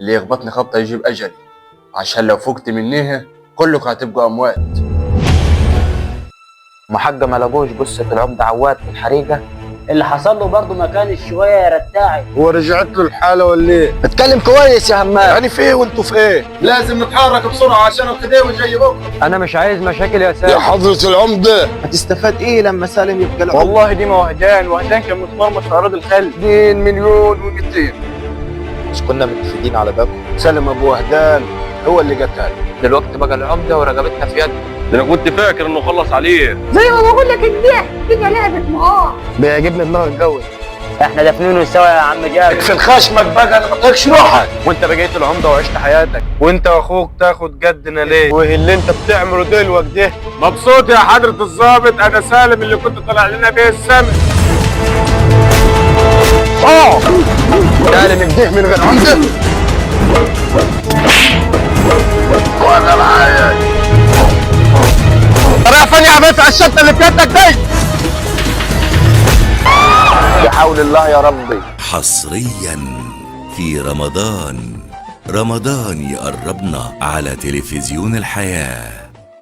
اللي يخبطني خبطة يجيب أجلي، عشان لو فقت منيها كلكم هتبقوا أموات. ما حاجة ما لقوش جثة العمدة عواد في الحريقة؟ اللي حصل له برضه ما كانش شويه يا رتاعي. هو رجعت له الحالة ولا ايه؟ اتكلم كويس يا همام. يعني في ايه وانتوا في ايه؟ لازم نتحرك بسرعة عشان الخديوي جاي بكرة. أنا مش عايز مشاكل يا يا سالم. حضرة العمدة، هتستفاد إيه لما سالم يبقى العمدة؟ والله دي ما وهدان كان متمرمط في أراضي الخل. 2 مليون و200. مش كنا متفقين على بابه؟ سالم أبو وهدان هو اللي قتل. دلوقتي بقى العمدة ورقبتنا في يده. ده أنا كنت فاكر إنه خلص عليه. زي ما بقول لك الضحك تبقى لعبة معاه. بيعجبني دماغك قوي. احنا دافنينه سوا يا عم جابر. في الخشمك بقى، انا ما قلتلكش روحك. وأنت بقيت العمدة وعشت حياتك، وأنت وأخوك تاخد جدنا ليه؟ وايه اللي انت بتعمله دلوقتي ده؟ مبسوط يا حضرة الضابط، أنا سالم اللي كنت طالع لنا بيه السما. سالم كده من غير عمدة؟ وانا معايا. رافعني يا بيت على الشطة اللي في يدك دي. بحول الله يا ربي. حصريا في رمضان يقربنا على تلفزيون الحياة.